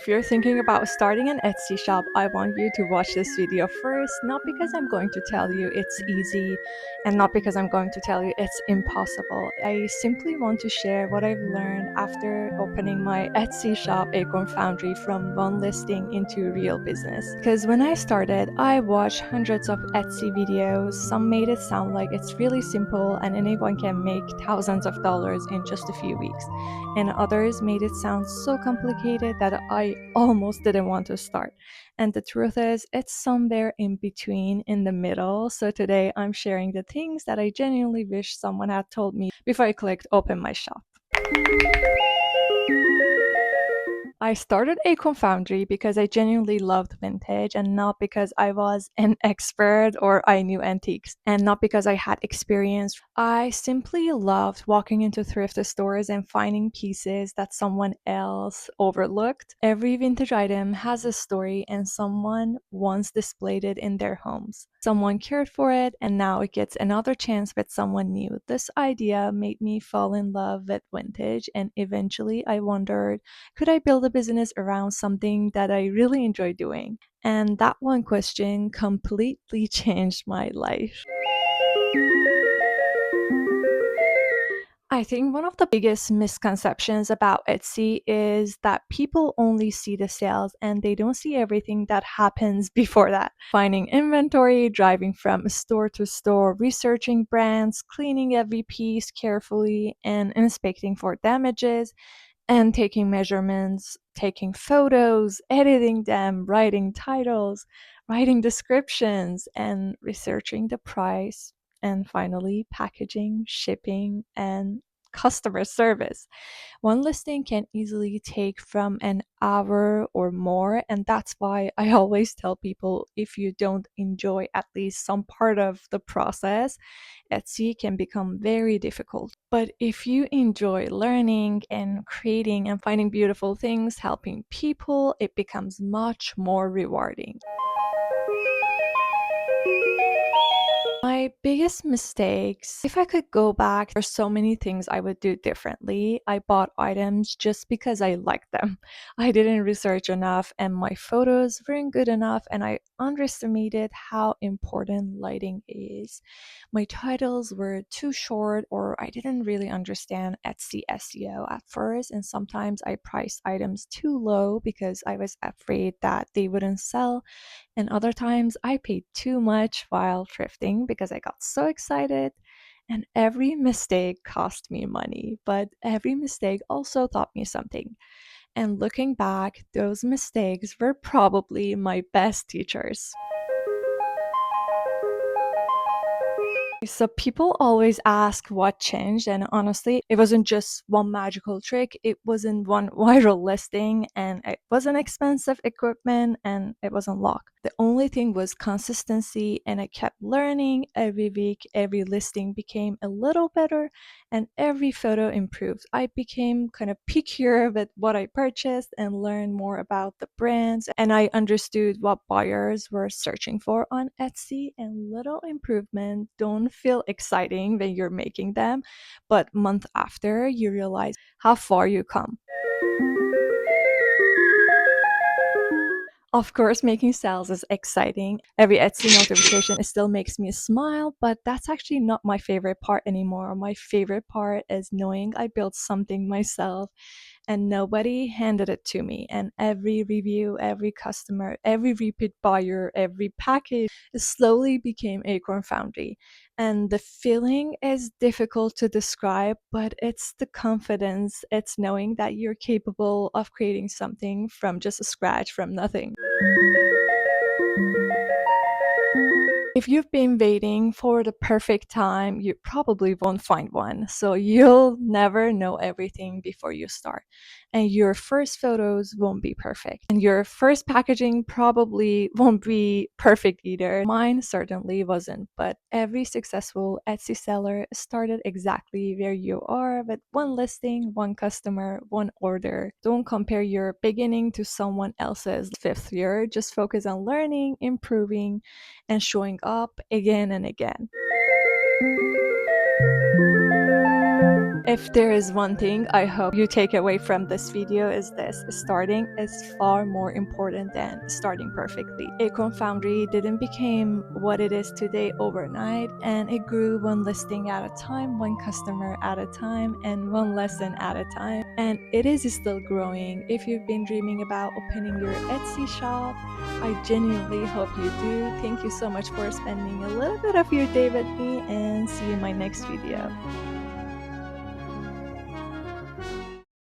If you're thinking about starting an Etsy shop, I want you to watch this video first, not because I'm going to tell you it's easy and not because I'm going to tell you it's impossible. I simply want to share what I've learned after opening my Etsy shop, Acorn Foundry, from one listing into real business. Because when I started, I watched hundreds of Etsy videos. Some made it sound like it's really simple and anyone can make thousands of dollars in just a few weeks, and others made it sound so complicated that I almost didn't want to start. And the truth is, it's somewhere in between, in the middle. So today I'm sharing the things that I genuinely wish someone had told me before I clicked open my shop. I started Acorn Foundry because I genuinely loved vintage and not because I was an expert or I knew antiques and not because I had experience. I simply loved walking into thrift stores and finding pieces that someone else overlooked. Every vintage item has a story and someone once displayed it in their homes. Someone cared for it and now it gets another chance with someone new. This idea made me fall in love with vintage, and eventually I wondered, could I build a business around something that I really enjoy doing? And that one question completely changed my life. I think one of the biggest misconceptions about Etsy is that people only see the sales and they don't see everything that happens before that. Finding inventory, driving from store to store, researching brands, cleaning every piece carefully, and inspecting for damages, and taking measurements, taking photos, editing them, writing titles, writing descriptions, and researching the price, and finally packaging, shipping, and customer service. One listing can easily take from an hour or more, and that's why I always tell people, if you don't enjoy at least some part of the process, Etsy can become very difficult. But if you enjoy learning and creating and finding beautiful things, helping people, it becomes much more rewarding. My biggest mistakes, if I could go back, there's so many things I would do differently. I bought items just because I liked them. I didn't research enough and my photos weren't good enough, and I underestimated how important lighting is. My titles were too short, or I didn't really understand Etsy SEO at first, and sometimes I priced items too low because I was afraid that they wouldn't sell, and other times I paid too much while thrifting because I got so excited. And every mistake cost me money, but every mistake also taught me something. And looking back, those mistakes were probably my best teachers. So people always ask what changed, and honestly, it wasn't just one magical trick. It wasn't one viral listing, and it wasn't expensive equipment, and it wasn't luck. The only thing was consistency, and I kept learning every week. Every listing became a little better, and every photo improved. I became kind of pickier with what I purchased and learned more about the brands, and I understood what buyers were searching for on Etsy. And little improvements don't feel exciting when you're making them, but month after you realize how far you come. Of course, making sales is exciting. Every Etsy notification still makes me smile, but that's actually not my favorite part anymore. My favorite part is knowing I built something myself and nobody handed it to me. And every review, every customer, every repeat buyer, every package slowly became Acorn Foundry. And the feeling is difficult to describe, but it's the confidence, it's knowing that you're capable of creating something from just a scratch, from nothing. If you've been waiting for the perfect time, you probably won't find one. So you'll never know everything before you start. And your first photos won't be perfect. And your first packaging probably won't be perfect either. Mine certainly wasn't. But every successful Etsy seller started exactly where you are, with one listing, one customer, one order. Don't compare your beginning to someone else's fifth year. Just focus on learning, improving, and showing up again and again. If there is one thing I hope you take away from this video is this: starting is far more important than starting perfectly. Acorn Foundry didn't become what it is today overnight, and it grew one listing at a time, one customer at a time, and one lesson at a time. And it is still growing. If you've been dreaming about opening your Etsy shop, I genuinely hope you do. Thank you so much for spending a little bit of your day with me, and see you in my next video.